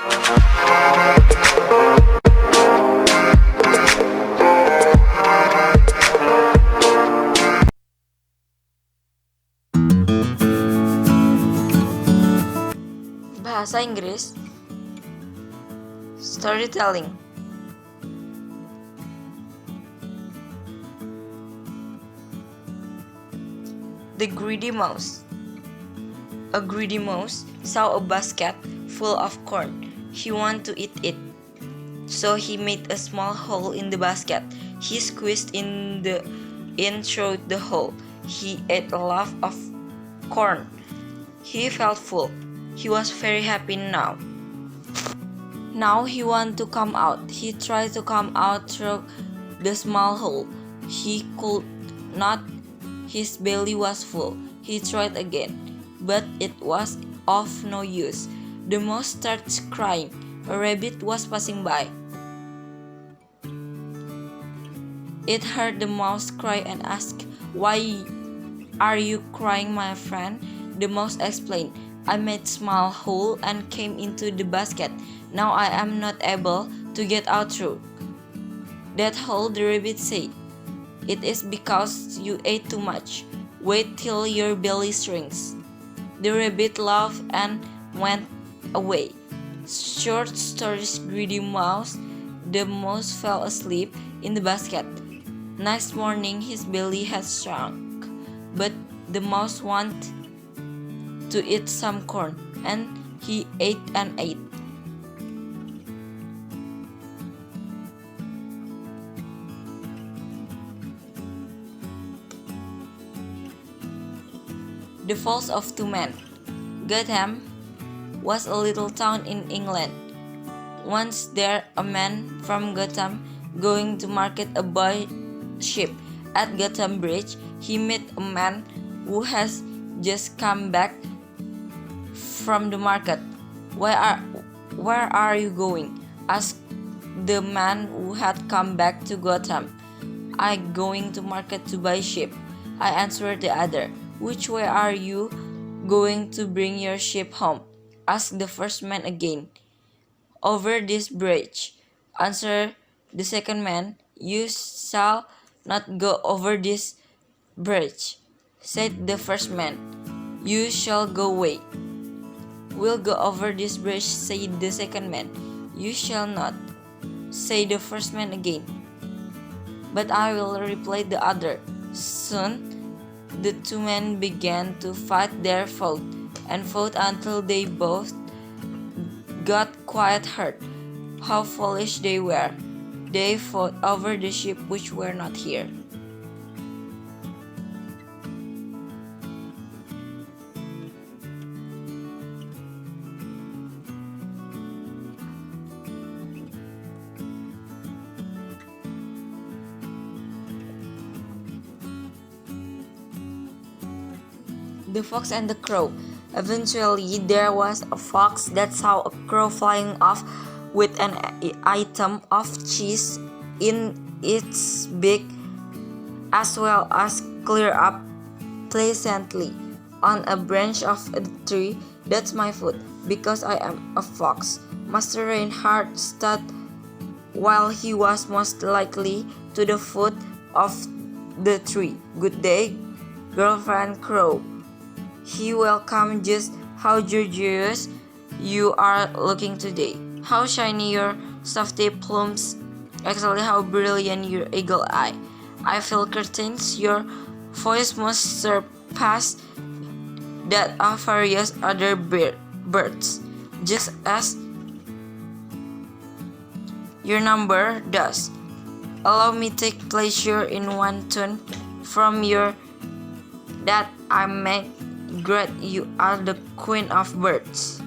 Bahasa Inggris Storytelling. The greedy mouse. A greedy mouse saw a basket full of corn. He wanted to eat it. So he made a small hole in the basket. He squeezed in through the hole. He ate a lot of corn. He felt full. He was very happy now. Now he wanted to come out. He tried to come out through the small hole. He could not. His belly was full. He tried again, but it was of no use. The mouse started crying. A rabbit was passing by. It heard the mouse cry and asked, "Why are you crying, my friend?" The mouse explained, "I made a small hole and came into the basket. Now I am not able to get out through that hole," the rabbit said. "It is because you ate too much. Wait till your belly shrinks." The rabbit laughed and went away. Short stories, greedy mouse. The mouse fell asleep in the basket. Next morning his belly had shrunk, but the mouse wanted to eat some corn, and he ate and ate. The Falls of Two Men. Gotham was a little town in England. Once there a man from Gotham going to market a boy ship. At Gotham Bridge, he met a man who has just come back from the market. Where are you going?" asked the man who had come back to Gotham. "I'm going to market to buy ship," I answered the other. "Which way are you going to bring your ship home?" asked the first man again. "Over this bridge," answered the second man. "You shall not go over this bridge," said the first man. "You shall go away." "We'll go over this bridge," said the second man. "You shall not," said the first man again. "But I will," replied the other. Soon the two men began to fight. They fought and fought until they both got quite hurt. How foolish they were! They fought over the sheep which were not here. The Fox and the Crow. Eventually, there was a fox that saw a crow flying off with an item of cheese in its beak, as well as clear up pleasantly on a branch of a tree. "That's my food, because I am a fox," Master Reinhardt stood while he was most likely to the foot of the tree. "Good day, girlfriend Crow," he welcomed. "Just how gorgeous you are looking today. How shiny your softy plumes. Actually, how brilliant your eagle eye. I feel curtains. Your voice must surpass that of various other birds, just as your number does. Allow me take pleasure in one tune from your that I may grant you are the queen of birds."